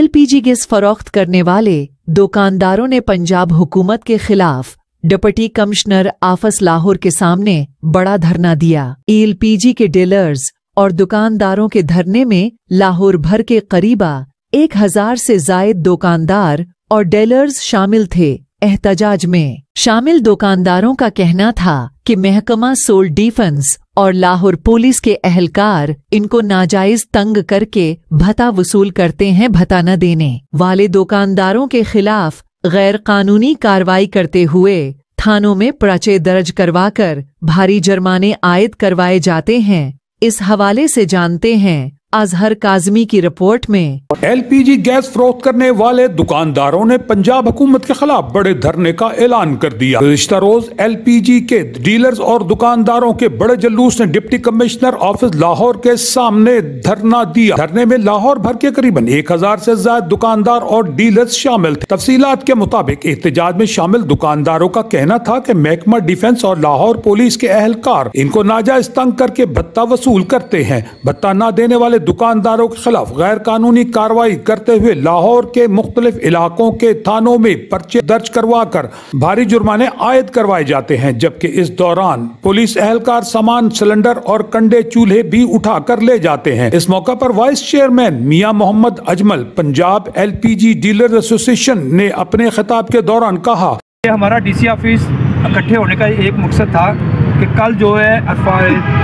LPG gas फरोख्त करने वाले दुकानदारों ने पंजाब हुकूमत के खिलाफ डिप्टी कमिश्नर आफस लाहौर के सामने बड़ा धरना दिया। LPG के डीलर्स और दुकानदारों के धरने में लाहौर भर के करीबा 1000 से जायद दुकानदार और डीलर्स शामिल थे। एहतजाज में शामिल दुकानदारों का कहना था कि महकमा सोल डिफेंस और लाहौर पुलिस के अहलकार इनको नाजायज तंग करके भत्ता वसूल करते हैं। भत्ता न देने वाले दुकानदारों के खिलाफ गैर कानूनी कार्रवाई करते हुए थानों में पर्चे दर्ज करवाकर भारी जुर्माने आयद करवाए जाते हैं। इस हवाले से जानते हैं अजहर काजमी की रिपोर्ट में। LPG गैस फरोख्त करने वाले दुकानदारों ने पंजाब हुकूमत के खिलाफ बड़े धरने का ऐलान कर दिया। गुज़िश्ता रोज LPG के डीलर्स और दुकानदारों के बड़े जुलूस ने डिप्टी कमिश्नर ऑफिस लाहौर के सामने धरना दिया। धरने में लाहौर भर के करीबन 1000 से ज्यादा दुकानदार और डीलर्स शामिल थे। तफसीलात के मुताबिक एहतजाज में शामिल दुकानदारों का कहना था कि महकमा डिफेंस और लाहौर पुलिस के अहलकार इनको नाजायज तंग करके भत्ता वसूल करते हैं। भत्ता न देने वाले दुकानदारों के खिलाफ गैर कानूनी कार्रवाई करते हुए लाहौर के मुख्तलिफ इलाकों के थानों में पर्चे दर्ज करवाकर भारी जुर्माने आयद करवाए जाते हैं। जबकि इस दौरान पुलिस एहलकार सामान, सिलेंडर और कंडे चूल्हे भी उठा कर ले जाते हैं। इस मौका पर vice chairman Mian Mohammad Ajmal Punjab LPG dealers association ने अपने खिताब के दौरान कहा, हमारा DC ऑफिस इकट्ठे होने का एक मकसद था कि कल जो है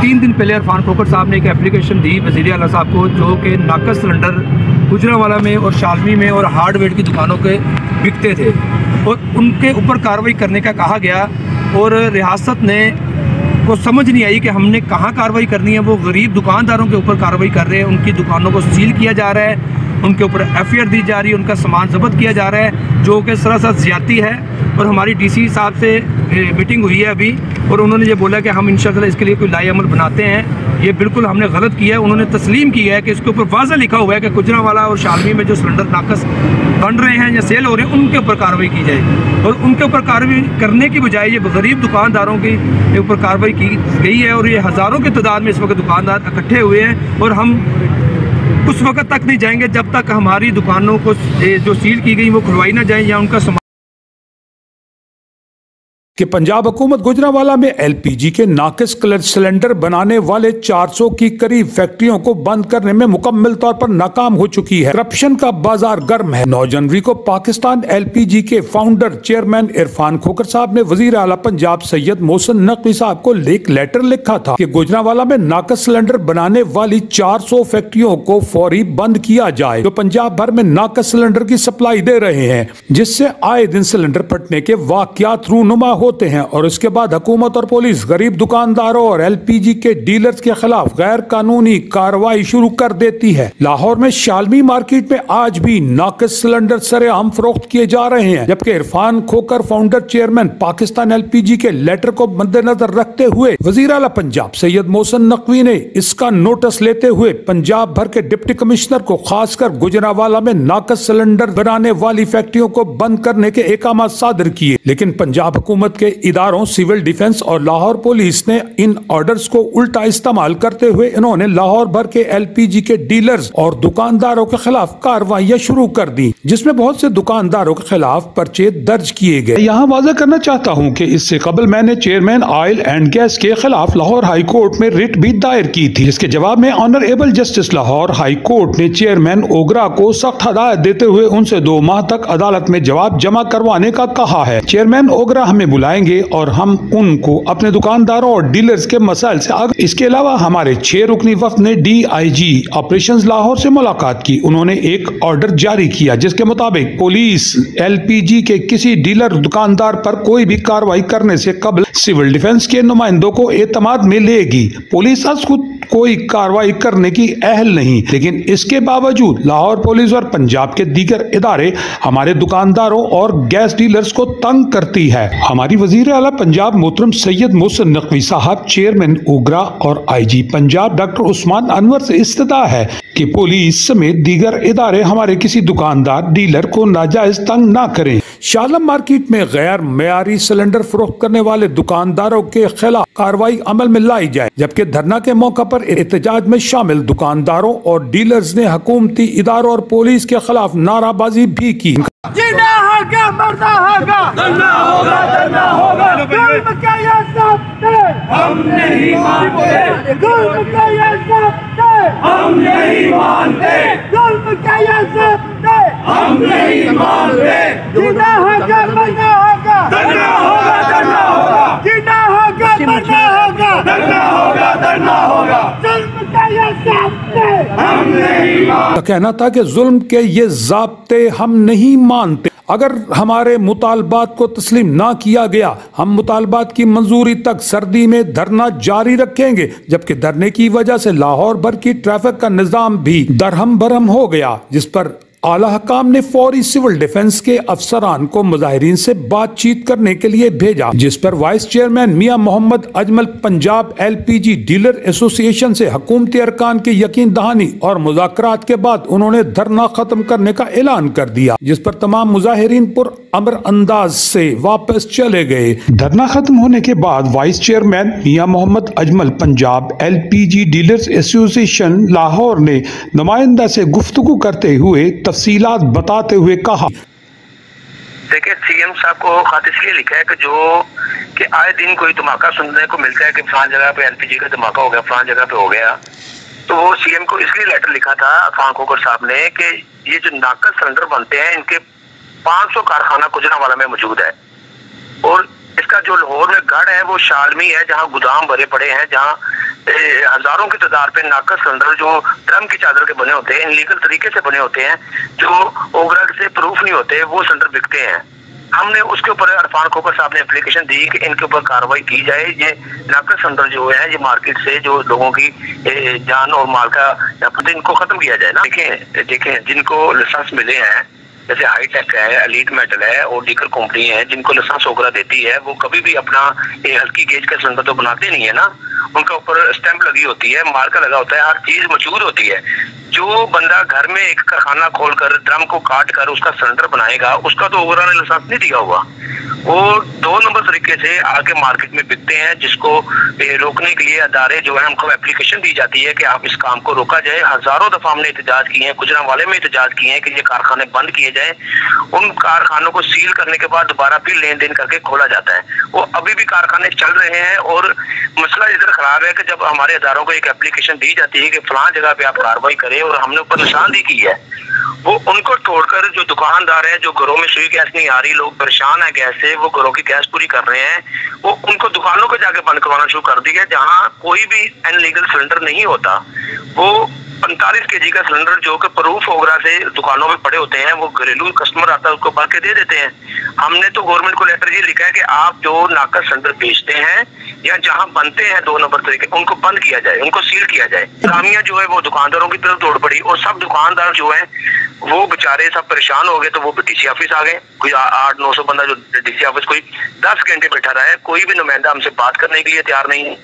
3 दिन पहले इरफान खोखर साहब ने एक एप्लीकेशन दी वज़ीर आला साहब को, जो कि नाकस सिलेंडर गुजरावाला में और शालमी में और हार्डवेयर की दुकानों के बिकते थे और उनके ऊपर कार्रवाई करने का कहा गया। और रियासत ने को समझ नहीं आई कि हमने कहाँ कार्रवाई करनी है। वो गरीब दुकानदारों के ऊपर कार्रवाई कर रहे हैं, उनकी दुकानों को सील किया जा रहा है, उनके ऊपर FIR दी जा रही है, उनका सामान जब्त किया जा रहा है, जो कि सरासर ज़्यादती है। और हमारी DC साहब से मीटिंग हुई है अभी और उन्होंने ये बोला कि हम इंशाअल्लाह इसके लिए कोई लाएअमल बनाते हैं। ये बिल्कुल हमने गलत किया है। उन्होंने तस्लीम किया है कि इसके ऊपर वाज़ा लिखा हुआ है कि गुजरावाला और शालमी में जो सिलेंडर नाकस बन रहे हैं या सेल हो रहे हैं उनके ऊपर कार्रवाई की जाए। और उनके ऊपर कार्रवाई करने की बजाय ये गरीब दुकानदारों के ऊपर कार्रवाई की गई है। और ये हज़ारों की तादाद में इस वक्त दुकानदार इकट्ठे हुए हैं और हम उस वक्त तक नहीं जाएंगे जब तक हमारी दुकानों को जो सील की गई वो खुलवाई ना जाए या उनका कि पंजाब हुकूमत गुजरावाला में LPG के नाकिस सिलेंडर बनाने वाले 400 की करीब फैक्ट्रियों को बंद करने में मुकम्मल तौर पर नाकाम हो चुकी है। करप्शन का बाजार गर्म है। 9 जनवरी को पाकिस्तान LPG के फाउंडर चेयरमैन इरफान खोखर साहब ने वजीर आला पंजाब सैयद मोहसिन नकवी साहब को एक लेटर लिखा था कि गुजरावाला में नाकिस सिलेंडर बनाने वाली 400 फैक्ट्रियों को फौरी बंद किया जाए, जो पंजाब भर में नाकिस सिलेंडर की सप्लाई दे रहे हैं, जिससे आए दिन सिलेंडर फटने के वाकयात रूनुमा होते हैं। और उसके बाद हुकूमत और पुलिस गरीब दुकानदारों और LPG के डीलर्स के खिलाफ गैर कानूनी कार्रवाई शुरू कर देती है। लाहौर में शालमी मार्केट में आज भी नाकिस सिलेंडर सरेआम फरोख्त किए जा रहे हैं, जबकि Irfan Khokhar founder chairman Pakistan LPG के लेटर को मद्देनजर रखते हुए वजीर आला पंजाब सैयद मोहसिन नकवी ने इसका नोटिस लेते हुए पंजाब भर के डिप्टी कमिश्नर को खासकर गुजरावाला में नाकिस सिलेंडर बनाने वाली फैक्ट्रियों को बंद करने के अहकाम सादर किए। लेकिन पंजाब हुकूमत के इदारों सिविल डिफेंस और लाहौर पुलिस ने इन ऑर्डर्स को उल्टा इस्तेमाल करते हुए इन्होंने लाहौर भर के LPG के डीलर्स और दुकानदारों के खिलाफ कार्रवाइयां शुरू कर दी, जिसमें बहुत से दुकानदारों के खिलाफ पर्चे दर्ज किए गए। यहाँ वाज़ा करना चाहता हूँ कि इससे कबल मैंने चेयरमैन ऑयल एंड गैस के खिलाफ लाहौर हाई कोर्ट में रिट भी दायर की थी, जिसके जवाब में honourable justice Lahore high court ने चेयरमैन ओगरा को सख्त हदायत देते हुए उनसे 2 माह तक अदालत में जवाब जमा करवाने का कहा है। चेयरमैन ओगरा हमें बुलाएंगे और हम उनको अपने दुकानदारों और डीलर्स के मसाइल से आगे। इसके अलावा हमारे 6 रुकनी वफ्द ने DIG ऑपरेशंस लाहौर से मुलाकात की। उन्होंने एक ऑर्डर जारी किया जिसके मुताबिक पुलिस LPG के किसी डीलर दुकानदार पर कोई भी कार्रवाई करने से कबल सिविल डिफेंस के नुमाइंदों को एतमाद में लेगी। पुलिस आज खुद कोई कार्रवाई करने की अहल नहीं, लेकिन इसके बावजूद लाहौर पुलिस और पंजाब के दीगर इदारे हमारे दुकानदारों और गैस डीलर्स को तंग करती है। हमारी वजीर आला पंजाब मोहतरम सैयद मोहसिन नकवी साहब, चेयरमैन ओगरा और IG पंजाब डॉक्टर उस्मान अनवर से इस्तदा है कि पुलिस समेत दीगर इदारे हमारे किसी दुकानदार डीलर को नाजायज तंग ना करें। शालम मार्केट में गैर मेयारी सिलेंडर फरोख्त करने वाले दुकानदारों के खिलाफ कार्रवाई अमल में लाई जाए, जबकि धरना के मौका पर एहतजाज में शामिल दुकानदारों और डीलर्स ने हुकूमती इदारों और पुलिस के खिलाफ नाराबाजी भी की। जीना होगा, मरना होगा, करना होगा, करना होगा। जुल्म का ये ज़ब्ते हम नहीं मानते, जुल्म का ये ज़ब्ते हम नहीं मानते, जुल्म का ये ज़ब्ते हम नहीं मानते। जीना होगा, मरना होगा, करना होगा, करना होगा। जीना होगा, मरना होगा, करना होगा, करना होगा। जुल्म का ये ज़ब्ते हम नहीं मानते। कहना था कि जुल्म के ये ज़ाब्ते हम नहीं मानते। अगर हमारे मुतालबात को तस्लीम ना किया गया, हम मुतालबात की मंजूरी तक सर्दी में धरना जारी रखेंगे। जबकि धरने की वजह से लाहौर भर की ट्रैफिक का निजाम भी दरहम बरहम हो गया, जिस पर आला हकाम ने फौरी सिविल डिफेंस के अफसरान को मुजाहिरीन से बातचीत करने के लिए भेजा, जिस पर vice chairman Mian Mohammad Ajmal Punjab LPG dealer association से हुकूमती अरकान की यकीन दहानी और मुज़ाकरात के बाद उन्होंने धरना खत्म करने का ऐलान कर दिया, जिस पर तमाम मुजाहिरीन पुर अमर अंदाज से वापस चले गए। धरना खत्म होने के बाद vice chairman Mian Mohammad Ajmal Punjab LPG dealers association Lahore ने नुमाइंदा से गुफ्तगू करते हुए तफसीलात बताते हुए कहा, देखिए CM साहब को खत इसलिए लिखा है कि आए दिन कोई धमाका सुनने को मिलता है कि फलां जगह पे LPG का धमाका हो गया, फलां जगह पे हो गया। तो वो CM को इसलिए लेटर लिखा था खान खोखर साहब ने कि ये जो नाकस सिलेंडर बनते हैं इनके 500 कारखाना गुजरांवाला में मौजूद है, और इसका जो लाहौर में गढ़ है वो शालमी है, जहाँ गोदाम भरे पड़े हैं, जहाँ हजारों की तादाद पे नाकस सिलेंडर जो ड्रम की चादर के बने होते हैं, इनलीगल तरीके से बने होते हैं, जो ओगरा से प्रूफ नहीं होते, वो सिलेंडर बिकते हैं। हमने उसके ऊपर इरफान खोखर साहब ने एप्लीकेशन दी कि इनके ऊपर कार्रवाई की जाए। ये नाकस सिलेंडर जो है ये मार्केट से जो लोगों की जान और माल का इनको खत्म किया जाए ना। देखें जिनको लाइसेंस मिले हैं, जैसे हाईटेक है, एलीट मेटल है और दीगर कंपनी है जिनको लाइसेंस ओगरा देती है, वो कभी भी अपना हल्की गेज का सिलेंडर तो बनाते नहीं है ना। उनका ऊपर स्टैंप लगी होती है, मार्का लगा होता है, हर चीज मौजूद होती है। जो बंदा घर में एक कारखाना खोलकर ड्रम को काट कर उसका सिलेंडर बनाएगा, उसका तो ओगरा ने लाइसेंस नहीं दिया हुआ। वो 2 नंबर तरीके से आके मार्केट में बिकते हैं, जिसको रोकने के लिए अदारे जो है हमको एप्लीकेशन दी जाती है कि आप इस काम को रोका जाए। हजारों दफा हमने एहतजाज किए हैं, गुजरांवाले में एहतजाज किए हैं कि ये कारखाने बंद किए जाए। उन कारखानों को सील करने के बाद दोबारा फिर लेन देन करके खोला जाता है। वो अभी भी कारखाने चल रहे हैं, और मसला इधर खराब है कि जब हमारे अदारों को एक एप्लीकेशन दी जाती है कि फलां जगह पे आप कार्रवाई करें, और हमने ऊपर निशानदी की है, वो उनको छोड़कर जो दुकानदार है, जो घरों में सुई गैस नहीं आ रही, लोग परेशान है गैस से, वो घरों की गैस पूरी कर रहे हैं, वो उनको दुकानों को जाके बंद करवाना शुरू कर दिया, जहां कोई भी अनलीगल सिलेंडर नहीं होता। वो 45 kg का सिलेंडर जो कि प्रूफ ओगरा से दुकानों में पड़े होते हैं, वो घरेलू कस्टमर आता है उसको भर के दे देते हैं। हमने तो गवर्नमेंट को लेटर ये लिखा है कि आप जो नाकस सिलेंडर बेचते हैं या जहां बनते हैं 2 नंबर तरीके, उनको बंद किया जाए, उनको सील किया जाए। खामियां जो है वो दुकानदारों की तरफ दौड़ पड़ी, और सब दुकानदार जो है वो बेचारे सब परेशान हो गए। तो वो DC ऑफिस आ गए, कोई 800-900 बंदा जो DC ऑफिस कोई 10 घंटे बैठा रहा है, कोई भी नुमाइंदा हमसे बात करने के लिए तैयार नहीं है,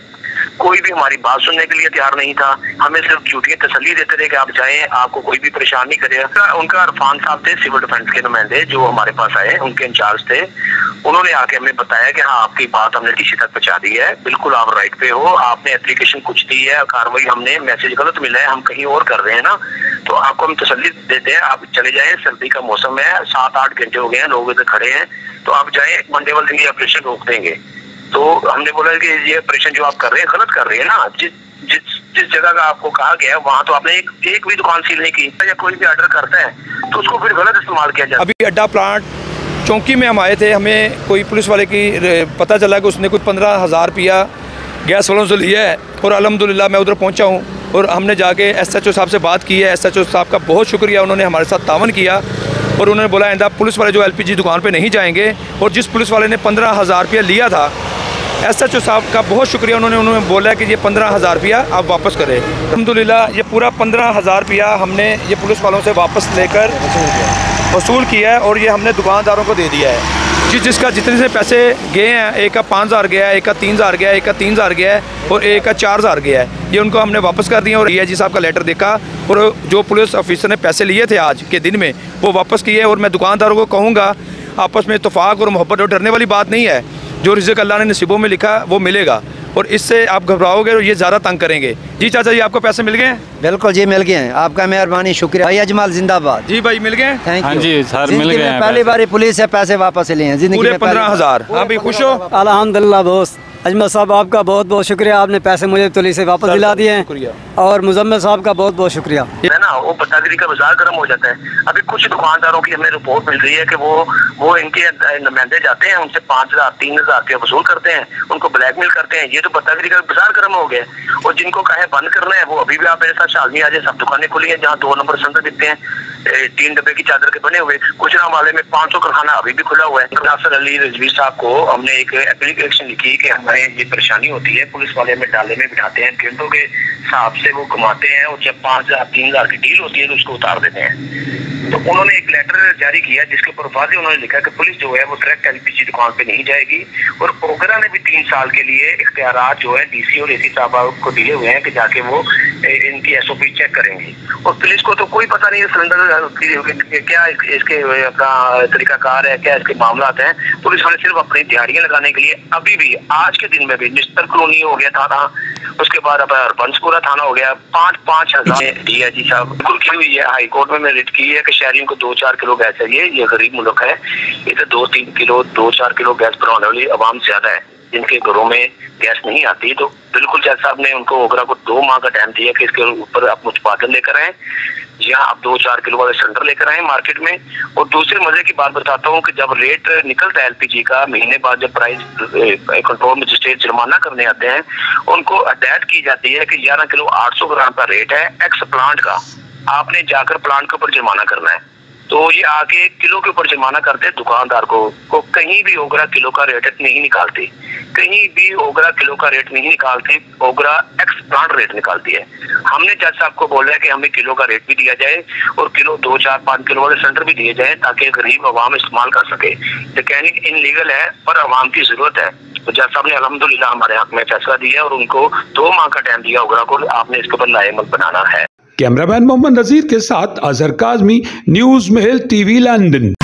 कोई भी हमारी बात सुनने के लिए तैयार नहीं था। हमें सिर्फ झूठी तसल्ली देते थे कि आप जाएं, आपको कोई भी परेशान नहीं करेगा। उनका इरफान साहब थे, सिविल डिफेंस के नुमाइंदे जो हमारे पास आए, उनके इंचार्ज थे, उन्होंने आके हमें बताया कि हाँ आपकी बात हमने DC तक पहुंचा दी है, बिल्कुल आप राइट पे हो, आपने एप्लीकेशन कुछ दी है, कार्रवाई हमने मैसेज गलत मिला है, हम कहीं और कर रहे हैं ना, तो आपको हम तसल्ली देते हैं, आप चले जाएं, सर्दी का मौसम है, 7-8 घंटे हो गए हैं, लोग इधर खड़े हैं, तो आप जाएं, मंडे वाले दिन ये ऑपरेशन रोक देंगे। तो हमने बोला कि ये ऑपरेशन जो आप कर रहे हैं गलत कर रहे हैं ना, जिस जगह का आपको कहा गया है वहाँ तो आपने एक भी दुकान सील नहीं की, या कोई भी ऑर्डर करता है तो उसको फिर गलत इस्तेमाल किया जाता है। अभी अड्डा प्लांट चौकी में हम आए थे, हमें कोई पुलिस वाले की पता चला कि उसने कुछ 15,000 रुपया गैस वालों से लिया है, और अल्हम्दुलिल्लाह मैं उधर पहुँचा हूँ, और हमने जाके SHO साहब से बात की है। SHO साहब का बहुत शुक्रिया, उन्होंने हमारे साथ तावन किया, और उन्होंने बोला आइंदा पुलिस वाले जो LPG दुकान पे नहीं जाएंगे। और जिस पुलिस वाले ने 15,000 रुपया लिया था, SHO साहब का बहुत शुक्रिया, उन्होंने बोला कि ये 15,000 रुपया आप वापस करें। अल्हम्दुलिल्लाह ये पूरा 15,000 रुपया हमने ये पुलिस वालों से वापस लेकर वसूल किया है, और ये हमने दुकानदारों को दे दिया है। जिसका जितने से पैसे गए हैं, एक का 5,000 गया है, एक का 3,000 गया है, एक का 3,000 गया है, और एक का 4,000 गया है, ये उनको हमने वापस कर दिया। और DIG साहब का लेटर देखा, और जो पुलिस ऑफिसर ने पैसे लिए थे आज के दिन में वो वापस किए। और मैं दुकानदारों को कहूँगा आपस में इत्तेफाक और मोहब्बत और डरने वाली बात नहीं है, जो रिज़्क़ अल्लाह ने नसीबों में लिखा वो मिलेगा। और इससे आप घबराओगे और ये ज़्यादा तंग करेंगे। जी चाचा जी, आपको पैसे मिल गए हैं? बिल्कुल जी, मिल गए हैं। आपका मेहरबानी, शुक्रिया। भाई अजमल जिंदाबाद। जी भाई, मिल गए? Thank you. हाँ जी सर, मिल गए हैं। पहली बार पुलिस से पैसे वापस लिए हैं जिंदगी पूरे में। 15,000। हाँ भाई, खुश हो? अल्हम्दुलिल्लाह दोस्त। अजमल साहब आपका बहुत बहुत शुक्रिया, आपने पैसे मुझे पुलिस से वापस दिला दिए हैं। और मुजम्मिल साहब का बहुत बहुत शुक्रिया। है ना, वो पत्तागिरी का बाजार गर्म हो जाता है। अभी कुछ दुकानदारों की हमें रिपोर्ट मिल रही है कि वो इनके नुमाइंदे जाते हैं, उनसे 5,000 3,000 रुपया वसूल करते हैं, उनको ब्लैकमेल करते हैं। ये तो पत्तागिरी का बाजार गर्म हो गया। और जिनको कहे बंद करना है वो अभी भी आप मेरे साथ शालनी आ जाए, सब दुकानें खुली हैं जहाँ 2 नंबर सेंटर दिखते हैं, 3 डब्बे की चादर के बने हुए। गुजरांवाले में 500 का खाना अभी भी खुला हुआ है। नासिर अली रिजवी साहब को हमने एक एप्लीकेशन लिखी कि हमें ये परेशानी होती है, पुलिस वाले हमें डाले में बिठाते हैं, घंटों के हिसाब से वो घुमाते हैं और जब 5,000 3,000 की डील होती है तो उसको उतार देते हैं। तो उन्होंने एक लेटर जारी किया जिसके ऊपर वाज़े उन्होंने लिखा कि पुलिस जो है वो डायरेक्ट एलपीजी दुकान पे नहीं जाएगी। और ओगरा ने भी 3 साल के लिए इख्तियारात जो है डीसी और एसी साहब को दिए हुए हैं कि जाके वो इनकी एसओपी चेक करेंगे। और पुलिस को तो कोई पता नहीं है सिलेंडर क्या इसके अपना तरीकाकार है, क्या इसके मामला हैं। पुलिस वाले सिर्फ अपनी दिहाड़ियां लगाने के लिए अभी भी आज के दिन में भी निस्तर कॉलोनी हो गया था, उसके बाद अब हरबंसपुरा थाना हो गया, 5-5 हजार डीआईजी साहब बिल्कुल की हुई है। हाई कोर्ट में रिट की है कि शहरियों को 2-4 किलो गैस चाहिए। ये गरीब मुल्क है, इधर 2-3 किलो 2-4 किलो गैस बनाने वाली आवाम ज्यादा है जिनके घरों में गैस नहीं आती। तो बिल्कुल जज साहब ने उनको ओगरा को 2 माह का टाइम दिया कि इसके ऊपर आप उत्पादन लेकर आए, या आप 2-4 किलो वाले सिलेंडर लेकर आए मार्केट में। और दूसरे मजे की बात बताता हूँ कि जब रेट निकलता है एलपीजी का, महीने बाद जब प्राइस कंट्रोल मजिस्ट्रेट जुर्माना करने आते हैं, उनको हदायत की जाती है कि 11 किलो 800 ग्राम का रेट है एक्स प्लांट का, आपने जाकर प्लांट के ऊपर जुर्माना करना है। तो ये आके किलो के ऊपर जुर्माना करते दुकानदार को कहीं भी ओगरा किलो का रेट नहीं निकालती, कहीं भी ओगरा किलो का रेट नहीं निकालती, ओगरा एक्स प्लांट रेट निकालती है। हमने जज साहब को बोला है कि हमें किलो का रेट भी दिया जाए और किलो 2-4-5 किलो वाले सिलेंडर भी दिए जाए ताकि गरीब अवाम इस्तेमाल कर सके। मैकेनिक इनलीगल है पर अवाम की जरूरत है। तो जज साहब ने अल्हम्दुलिल्लाह हमारे हक में फैसला दिया और उनको 2 माह का टाइम दिया ओगरा को, आपने इसके ऊपर लाएमल बनाना है। कैमरामैन मोहम्मद नजीर के साथ अजहर काजमी, न्यूज महल टीवी लंदन।